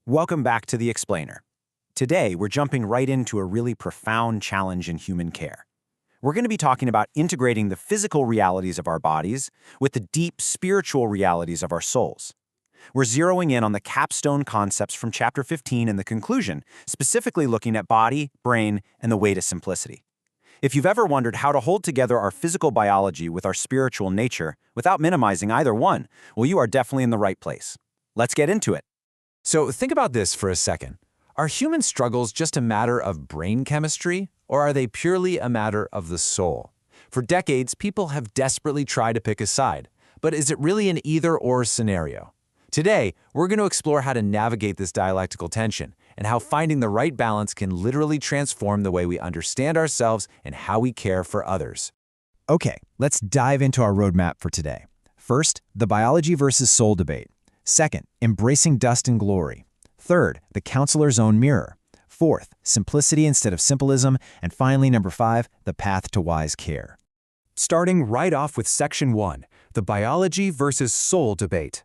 Welcome back to The Explainer. Today, we're jumping right into a really profound challenge in human care. We're going to be talking about integrating the physical realities of our bodies with the deep spiritual realities of our souls. We're zeroing in on the capstone concepts from Chapter 15 and the conclusion, specifically looking at body, brain, and the way to simplicity. If you've ever wondered how to hold together our physical biology with our spiritual nature without minimizing either one, well, you are definitely in the right place. Let's get into it. So think about this for a second. Are human struggles just a matter of brain chemistry, or are they purely a matter of the soul? For decades, people have desperately tried to pick a side, but is it really an either-or scenario? Today, we're going to explore how to navigate this dialectical tension and how finding the right balance can literally transform the way we understand ourselves and how we care for others. Okay, let's dive into our roadmap for today. First, the biology versus soul debate. Second, embracing dust and glory. Third, the counselor's own mirror. Fourth, simplicity instead of simplism. And finally, number 5, the path to wise care. Starting right off with Section 1, the biology versus soul debate.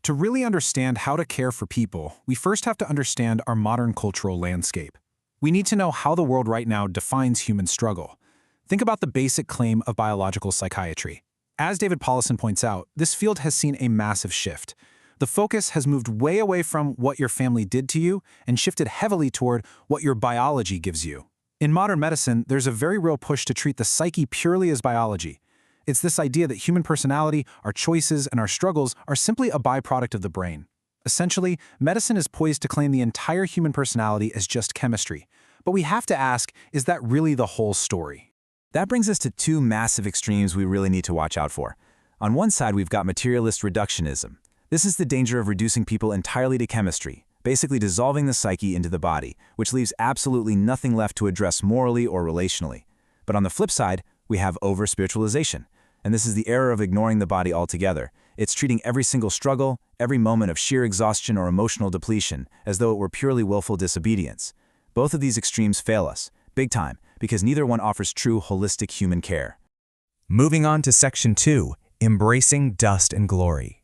To really understand how to care for people, we first have to understand our modern cultural landscape. We need to know how the world right now defines human struggle. Think about the basic claim of biological psychiatry. As David Paulison points out, this field has seen a massive shift. The focus has moved way away from what your family did to you and shifted heavily toward what your biology gives you. In modern medicine, there's a very real push to treat the psyche purely as biology. It's this idea that human personality, our choices, and our struggles are simply a byproduct of the brain. Essentially, medicine is poised to claim the entire human personality as just chemistry. But we have to ask, is that really the whole story? That brings us to two massive extremes we really need to watch out for. On one side, we've got materialist reductionism. This is the danger of reducing people entirely to chemistry, basically dissolving the psyche into the body, which leaves absolutely nothing left to address morally or relationally. But on the flip side, we have over-spiritualization. And this is the error of ignoring the body altogether. It's treating every single struggle, every moment of sheer exhaustion or emotional depletion, as though it were purely willful disobedience. Both of these extremes fail us, big time, because neither one offers true holistic human care. Moving on to Section 2, embracing dust and glory.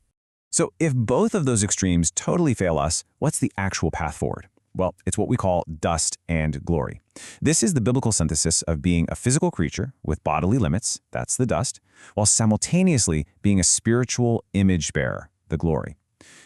So if both of those extremes totally fail us, what's the actual path forward? Well, it's what we call dust and glory. This is the biblical synthesis of being a physical creature with bodily limits, that's the dust, while simultaneously being a spiritual image bearer, the glory.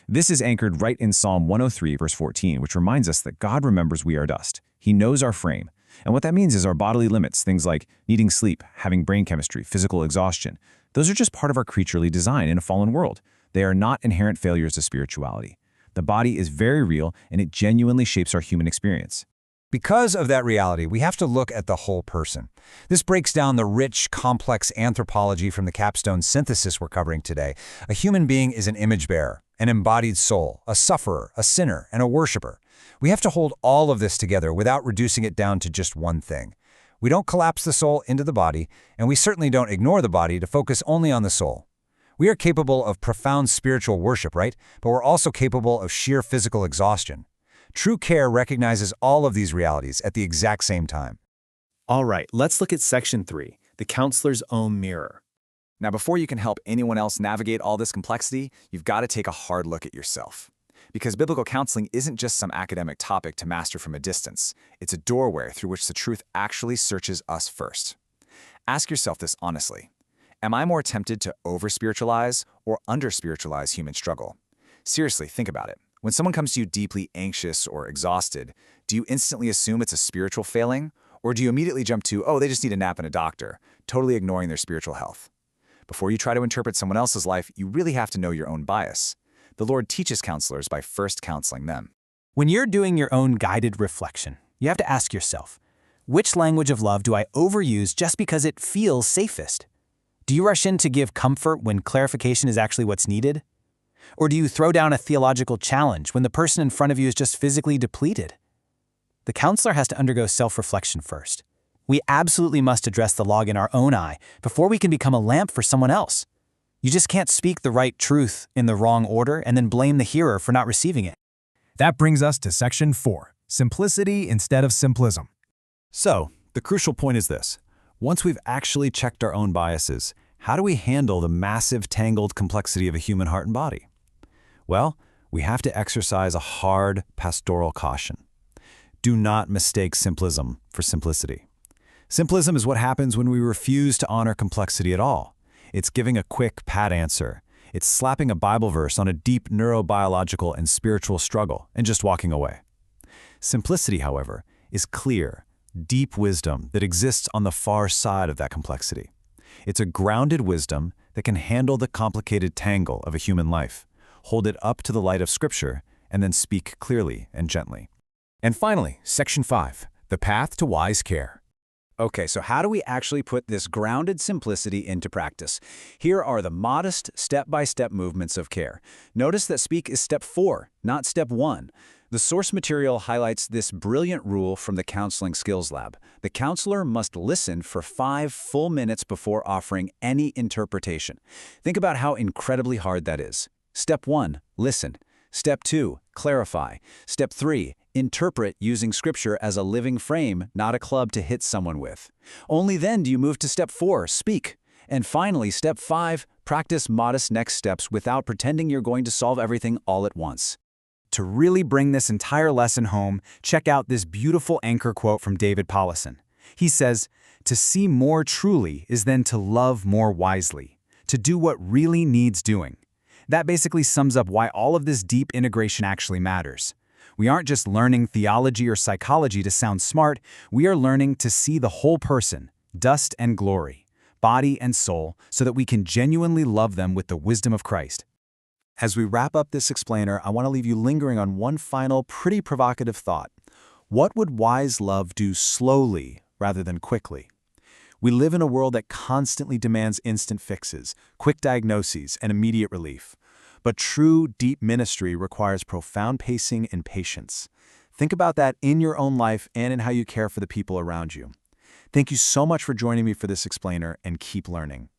This is anchored right in Psalm 103, verse 14, which reminds us that God remembers we are dust. He knows our frame. And what that means is our bodily limits, things like needing sleep, having brain chemistry, physical exhaustion, those are just part of our creaturely design in a fallen world. They are not inherent failures of spirituality. The body is very real, and it genuinely shapes our human experience. Because of that reality, we have to look at the whole person. This breaks down the rich, complex anthropology from the capstone synthesis we're covering today. A human being is an image bearer, an embodied soul, a sufferer, a sinner, and a worshiper. We have to hold all of this together without reducing it down to just one thing. We don't collapse the soul into the body, and we certainly don't ignore the body to focus only on the soul. We are capable of profound spiritual worship, right? But we're also capable of sheer physical exhaustion. True care recognizes all of these realities at the exact same time. All right, let's look at Section 3, the counselor's own mirror. Now, before you can help anyone else navigate all this complexity, you've got to take a hard look at yourself. Because biblical counseling isn't just some academic topic to master from a distance. It's a doorway through which the truth actually searches us first. Ask yourself this honestly. Am I more tempted to over-spiritualize or under-spiritualize human struggle? Seriously, think about it. When someone comes to you deeply anxious or exhausted, do you instantly assume it's a spiritual failing? Or do you immediately jump to, oh, they just need a nap and a doctor, totally ignoring their spiritual health? Before you try to interpret someone else's life, you really have to know your own bias. The Lord teaches counselors by first counseling them. When you're doing your own guided reflection, you have to ask yourself, which language of love do I overuse just because it feels safest? Do you rush in to give comfort when clarification is actually what's needed? Or do you throw down a theological challenge when the person in front of you is just physically depleted? The counselor has to undergo self-reflection first. We absolutely must address the log in our own eye before we can become a lamp for someone else. You just can't speak the right truth in the wrong order and then blame the hearer for not receiving it. That brings us to Section 4, simplicity instead of simplism. So, the crucial point is this. Once we've actually checked our own biases, how do we handle the massive, tangled complexity of a human heart and body? Well, we have to exercise a hard pastoral caution. Do not mistake simplism for simplicity. Simplism is what happens when we refuse to honor complexity at all. It's giving a quick, pat answer. It's slapping a Bible verse on a deep neurobiological and spiritual struggle and just walking away. Simplicity, however, is clear, deep wisdom that exists on the far side of that complexity. It's a grounded wisdom that can handle the complicated tangle of a human life, hold it up to the light of Scripture, and then speak clearly and gently. And finally, Section 5, the path to wise care. Okay, so how do we actually put this grounded simplicity into practice? Here are the modest, step-by-step movements of care. Notice that speak is step 4, not step 1. The source material highlights this brilliant rule from the Counseling Skills Lab. The counselor must listen for 5 full minutes before offering any interpretation. Think about how incredibly hard that is. Step 1, listen. Step 2, clarify. Step 3, interpret using Scripture as a living frame, not a club to hit someone with. Only then do you move to step 4, speak. And finally, step 5, practice modest next steps without pretending you're going to solve everything all at once. To really bring this entire lesson home, check out this beautiful anchor quote from David Powlison. He says, "To see more truly is then to love more wisely, to do what really needs doing." That basically sums up why all of this deep integration actually matters. We aren't just learning theology or psychology to sound smart, we are learning to see the whole person, dust and glory, body and soul, so that we can genuinely love them with the wisdom of Christ. As we wrap up this explainer, I want to leave you lingering on one final, pretty provocative thought. What would wise love do slowly rather than quickly? We live in a world that constantly demands instant fixes, quick diagnoses, and immediate relief. But true, deep ministry requires profound pacing and patience. Think about that in your own life and in how you care for the people around you. Thank you so much for joining me for this explainer, and keep learning.